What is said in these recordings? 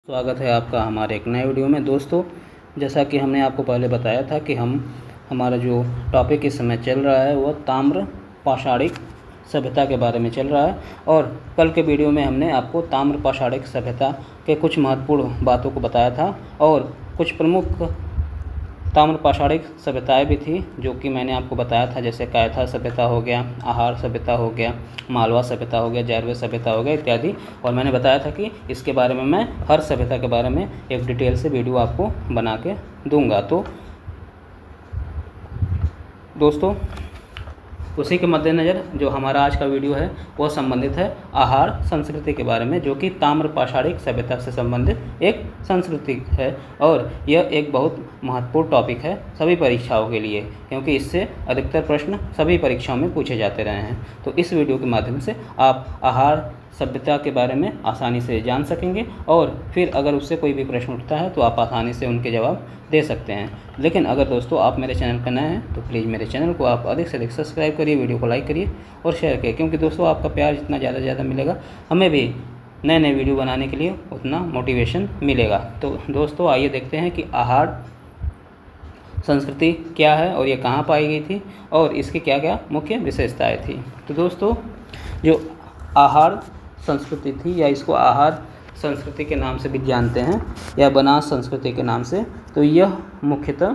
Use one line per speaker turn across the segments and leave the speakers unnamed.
स्वागत है आपका हमारे एक नए वीडियो में। दोस्तों, जैसा कि हमने आपको पहले बताया था कि हमारा जो टॉपिक इस समय चल रहा है वह ताम्र पाषाणिक सभ्यता के बारे में चल रहा है। और कल के वीडियो में हमने आपको ताम्र पाषाणिक सभ्यता के कुछ महत्वपूर्ण बातों को बताया था और कुछ प्रमुख ताम्र पाषाणिक सभ्यताएँ भी थी जो कि मैंने आपको बताया था, जैसे कायथा सभ्यता हो गया, आहार सभ्यता हो गया, मालवा सभ्यता हो गया, जारवे सभ्यता हो गया इत्यादि। और मैंने बताया था कि इसके बारे में मैं हर सभ्यता के बारे में एक डिटेल से वीडियो आपको बना के दूंगा। तो दोस्तों, उसी के मद्देनज़र जो हमारा आज का वीडियो है वह संबंधित है आहार संस्कृति के बारे में, जो कि ताम्र पाषाणिक सभ्यता से संबंधित एक संस्कृति है। और यह एक बहुत महत्वपूर्ण टॉपिक है सभी परीक्षाओं के लिए, क्योंकि इससे अधिकतर प्रश्न सभी परीक्षाओं में पूछे जाते रहे हैं। तो इस वीडियो के माध्यम से आप आहार सभ्यता के बारे में आसानी से जान सकेंगे और फिर अगर उससे कोई भी प्रश्न उठता है तो आप आसानी से उनके जवाब दे सकते हैं। लेकिन अगर दोस्तों आप मेरे चैनल पर नए हैं तो प्लीज़ मेरे चैनल को आप अधिक से अधिक सब्सक्राइब करिए, वीडियो को लाइक करिए और शेयर करिए, क्योंकि दोस्तों आपका प्यार जितना ज़्यादा मिलेगा हमें भी नए नए वीडियो बनाने के लिए उतना मोटिवेशन मिलेगा। तो दोस्तों आइए देखते हैं कि आहार संस्कृति क्या है और ये कहाँ पाई गई थी और इसकी क्या क्या मुख्य विशेषताएँ थी। तो दोस्तों, जो आहार संस्कृति थी, या इसको आहार संस्कृति के नाम से भी जानते हैं या बनास संस्कृति के नाम से, तो यह मुख्यतः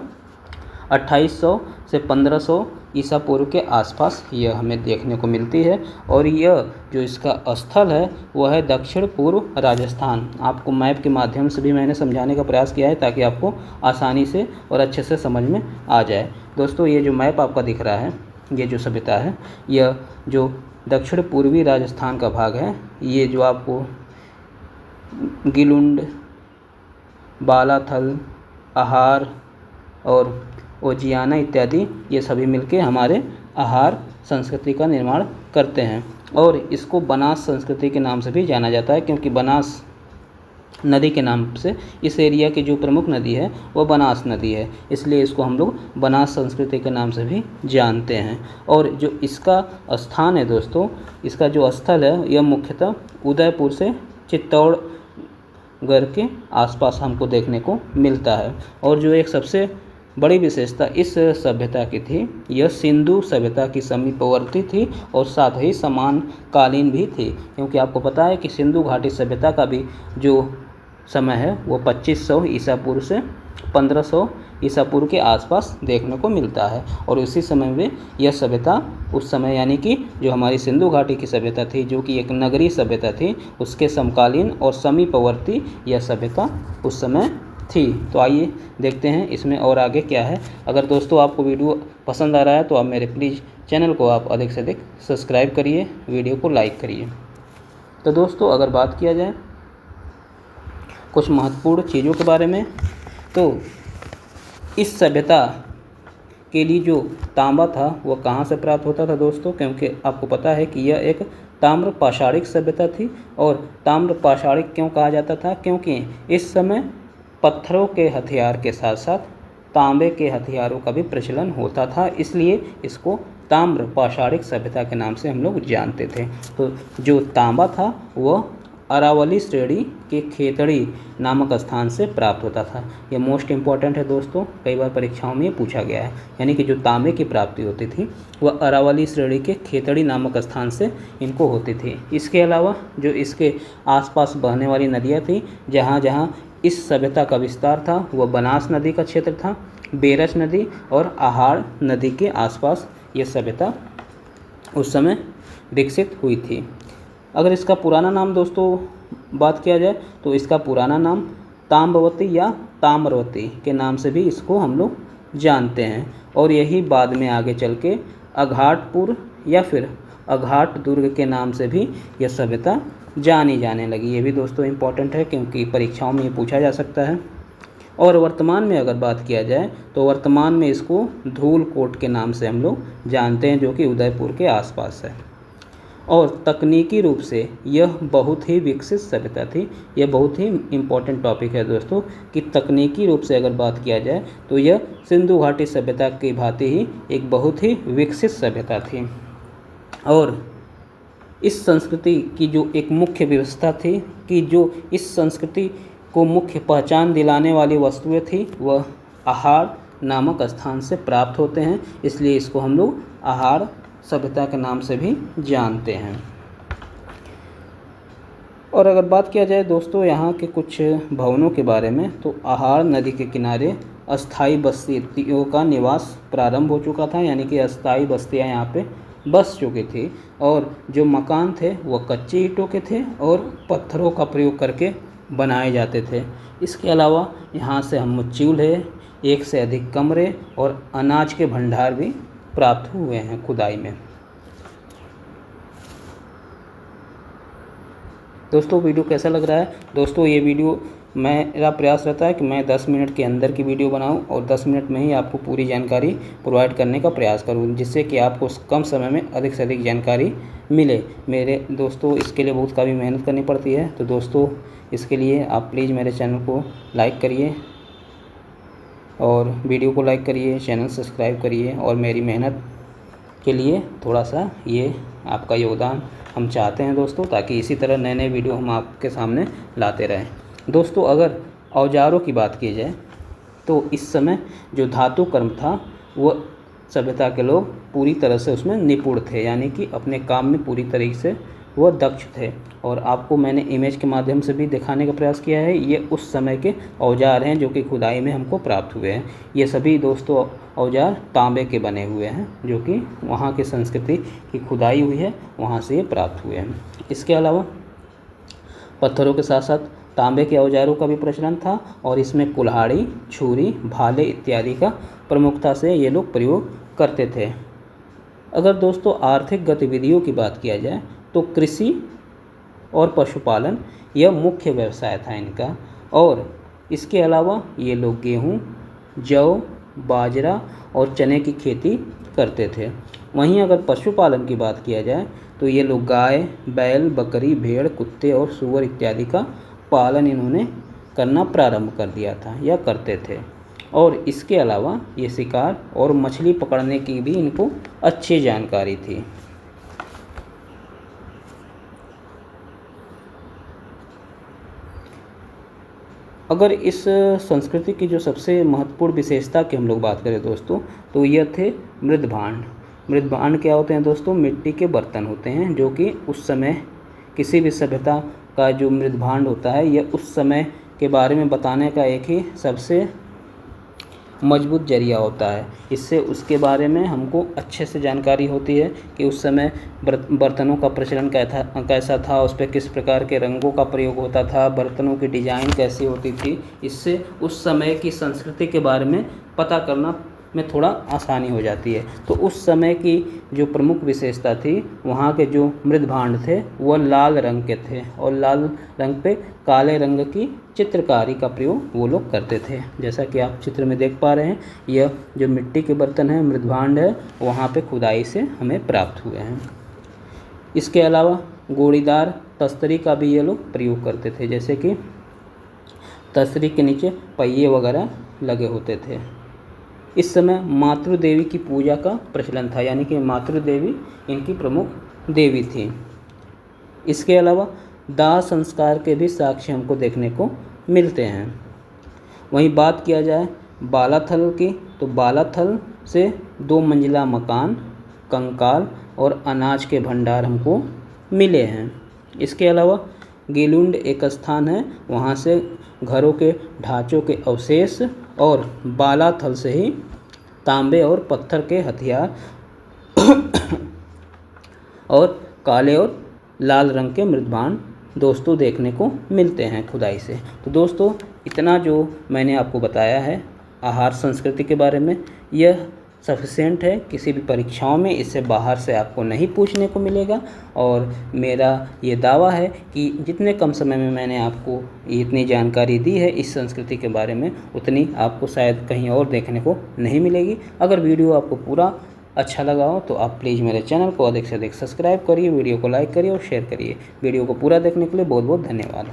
2800 से 1500 ईसा पूर्व के आसपास यह हमें देखने को मिलती है। और यह जो इसका स्थल है वह है दक्षिण पूर्व राजस्थान। आपको मैप के माध्यम से भी मैंने समझाने का प्रयास किया है ताकि आपको आसानी से और अच्छे से समझ में आ जाए। दोस्तों, ये जो मैप आपका दिख रहा है, ये जो सभ्यता है, यह जो दक्षिण पूर्वी राजस्थान का भाग है, ये जो आपको गिलुंड, बालाथल, आहार और ओजियाना इत्यादि, ये सभी मिलके हमारे आहार संस्कृति का निर्माण करते हैं। और इसको बनास संस्कृति के नाम से भी जाना जाता है, क्योंकि बनास नदी के नाम से इस एरिया की जो प्रमुख नदी है वह बनास नदी है, इसलिए इसको हम लोग बनास संस्कृति के नाम से भी जानते हैं। और जो इसका स्थान है दोस्तों, इसका जो स्थल है यह मुख्यतः उदयपुर से चित्तौड़गढ़ के आसपास हमको देखने को मिलता है। और जो एक सबसे बड़ी विशेषता इस सभ्यता की थी, यह सिंधु सभ्यता की समीपवर्ती थी और साथ ही समानकालीन भी थी, क्योंकि आपको पता है कि सिंधु घाटी सभ्यता का भी जो समय है वो 2500 ईसा पूर्व से 1500 ईसा पूर्व के आसपास देखने को मिलता है। और उसी समय में यह सभ्यता उस समय, यानी कि जो हमारी सिंधु घाटी की सभ्यता थी, जो कि एक नगरीय सभ्यता थी, उसके समकालीन और समीपवर्ती यह सभ्यता उस समय थी। तो आइए देखते हैं इसमें और आगे क्या है। अगर दोस्तों आपको वीडियो पसंद आ रहा है तो आप मेरे प्लीज़ चैनल को आप अधिक से अधिक सब्सक्राइब करिए, वीडियो को लाइक करिए। तो दोस्तों, अगर बात किया जाए कुछ महत्वपूर्ण चीज़ों के बारे में, तो इस सभ्यता के लिए जो तांबा था वह कहाँ से प्राप्त होता था दोस्तों, क्योंकि आपको पता है कि यह एक ताम्र पाषाणिक सभ्यता थी। और ताम्र पाषाणिक क्यों कहा जाता था, क्योंकि इस समय पत्थरों के हथियार के साथ साथ तांबे के हथियारों का भी प्रचलन होता था, इसलिए इसको ताम्र पाषाणिक सभ्यता के नाम से हम लोग जानते थे। तो जो तांबा था वह अरावली श्रेणी के खेतड़ी नामक स्थान से प्राप्त होता था। यह मोस्ट इम्पॉर्टेंट है दोस्तों, कई बार परीक्षाओं में ये पूछा गया है। यानी कि जो तांबे की प्राप्ति होती थी वह अरावली श्रेणी के खेतड़ी नामक स्थान से इनको होती थी। इसके अलावा जो इसके आसपास बहने वाली नदियाँ थीं, जहाँ जहाँ इस सभ्यता का विस्तार था, वह बनास नदी का क्षेत्र था, बेरच नदी और आहार नदी के आसपास ये सभ्यता उस समय विकसित हुई थी। अगर इसका पुराना नाम दोस्तों बात किया जाए तो इसका पुराना नाम ताम्रवती या ताम्रवती के नाम से भी इसको हम लोग जानते हैं। और यही बाद में आगे चल के अघाटपुर या फिर अघाट दुर्ग के नाम से भी यह सभ्यता जानी जाने लगी। ये भी दोस्तों इम्पॉर्टेंट है, क्योंकि परीक्षाओं में ये पूछा जा सकता है। और वर्तमान में अगर बात किया जाए तो वर्तमान में इसको धूलकोट के नाम से हम लोग जानते हैं, जो कि उदयपुर के आसपास है। और तकनीकी रूप से यह बहुत ही विकसित सभ्यता थी। यह बहुत ही इम्पॉर्टेंट टॉपिक है दोस्तों, कि तकनीकी रूप से अगर बात किया जाए तो यह सिंधु घाटी सभ्यता की भांति ही एक बहुत ही विकसित सभ्यता थी। और इस संस्कृति की जो एक मुख्य व्यवस्था थी कि जो इस संस्कृति को मुख्य पहचान दिलाने वाली वस्तुएं थी वह आहार नामक स्थान से प्राप्त होते हैं, इसलिए इसको हम लोग आहार सभ्यता के नाम से भी जानते हैं। और अगर बात किया जाए दोस्तों यहाँ के कुछ भवनों के बारे में, तो आहार नदी के किनारे अस्थाई बस्तियों का निवास प्रारंभ हो चुका था, यानी कि अस्थाई बस्तियाँ यहाँ पे बस चुकी थी। और जो मकान थे वह कच्ची ईंटों के थे और पत्थरों का प्रयोग करके बनाए जाते थे। इसके अलावा यहाँ से हम चूल्हे, एक से अधिक कमरे और अनाज के भंडार भी प्राप्त हुए हैं खुदाई में। दोस्तों वीडियो कैसा लग रहा है? दोस्तों ये वीडियो मेरा प्रयास रहता है कि मैं 10 मिनट के अंदर की वीडियो बनाऊं और 10 मिनट में ही आपको पूरी जानकारी प्रोवाइड करने का प्रयास करूं, जिससे कि आपको कम समय में अधिक से अधिक जानकारी मिले। मेरे दोस्तों इसके लिए बहुत काफ़ी मेहनत करनी पड़ती है, तो दोस्तों इसके लिए आप प्लीज़ मेरे चैनल को लाइक करिए और वीडियो को लाइक करिए, चैनल सब्सक्राइब करिए और मेरी मेहनत के लिए थोड़ा सा ये आपका योगदान हम चाहते हैं दोस्तों, ताकि इसी तरह नए नए वीडियो हम आपके सामने लाते रहें। दोस्तों अगर औजारों की बात की जाए तो इस समय जो धातु कर्म था वो सभ्यता के लोग पूरी तरह से उसमें निपुण थे, यानी कि अपने काम में पूरी तरीके से वो दक्ष थे। और आपको मैंने इमेज के माध्यम से भी दिखाने का प्रयास किया है, ये उस समय के औजार हैं जो कि खुदाई में हमको प्राप्त हुए हैं। ये सभी दोस्तों औजार तांबे के बने हुए हैं, जो कि वहाँ की संस्कृति की खुदाई हुई है, वहाँ से ये प्राप्त हुए हैं। इसके अलावा पत्थरों के साथ साथ तांबे के औजारों का भी प्रचलन था और इसमें कुल्हाड़ी, छुरी, भाले इत्यादि का प्रमुखता से ये लोग प्रयोग करते थे। अगर दोस्तों आर्थिक गतिविधियों की बात किया जाए तो कृषि और पशुपालन यह मुख्य व्यवसाय था इनका, और इसके अलावा ये लोग गेहूँ, जौ, बाजरा और चने की खेती करते थे। वहीं अगर पशुपालन की बात किया जाए तो ये लोग गाय, बैल, बकरी, भेड़, कुत्ते और सूअर इत्यादि का पालन इन्होंने करना प्रारंभ कर दिया था या करते थे। और इसके अलावा ये शिकार और मछली पकड़ने की भी इनको अच्छी जानकारी थी। अगर इस संस्कृति की जो सबसे महत्वपूर्ण विशेषता की हम लोग बात करें दोस्तों, तो यह थे मृदभांड। मृदभांड क्या होते हैं दोस्तों? मिट्टी के बर्तन होते हैं, जो कि उस समय किसी भी सभ्यता का जो मृदभांड होता है यह उस समय के बारे में बताने का एक ही सबसे मजबूत जरिया होता है। इससे उसके बारे में हमको अच्छे से जानकारी होती है कि उस समय बर्तनों का प्रचलन कैसा था, उस पर किस प्रकार के रंगों का प्रयोग होता था, बर्तनों की डिजाइन कैसी होती थी। इससे उस समय की संस्कृति के बारे में पता करना में थोड़ा आसानी हो जाती है। तो उस समय की जो प्रमुख विशेषता थी, वहाँ के जो मृदभांड थे वह लाल रंग के थे और लाल रंग पे काले रंग की चित्रकारी का प्रयोग वो लोग करते थे। जैसा कि आप चित्र में देख पा रहे हैं, यह जो मिट्टी के बर्तन है, मृदभांड है, वहाँ पे खुदाई से हमें प्राप्त हुए हैं। इसके अलावा गोड़ीदार तस्तरी का भी ये लोग प्रयोग करते थे, जैसे कि तस्तरी के नीचे पहिए वगैरह लगे होते थे। इस समय मातृ देवी की पूजा का प्रचलन था, यानी कि मातृ देवी इनकी प्रमुख देवी थी। इसके अलावा दाह संस्कार के भी साक्ष्य हमको देखने को मिलते हैं। वहीं बात किया जाए बालाथल की, तो बालाथल से 2 मंजिला मकान, कंकाल और अनाज के भंडार हमको मिले हैं। इसके अलावा गेलुंड एक स्थान है, वहाँ से घरों के ढांचों के अवशेष और बालाथल से ही तांबे और पत्थर के हथियार और काले और लाल रंग के मृदभांड दोस्तों देखने को मिलते हैं खुदाई से। तो दोस्तों इतना जो मैंने आपको बताया है आहार संस्कृति के बारे में, यह सफिशिएंट है। किसी भी परीक्षाओं में इससे बाहर से आपको नहीं पूछने को मिलेगा, और मेरा ये दावा है कि जितने कम समय में मैंने आपको इतनी जानकारी दी है इस संस्कृति के बारे में, उतनी आपको शायद कहीं और देखने को नहीं मिलेगी। अगर वीडियो आपको पूरा अच्छा लगा हो तो आप प्लीज़ मेरे चैनल को अधिक से अधिक सब्सक्राइब करिए, वीडियो को लाइक करिए और शेयर करिए। वीडियो को पूरा देखने के लिए बहुत बहुत धन्यवाद।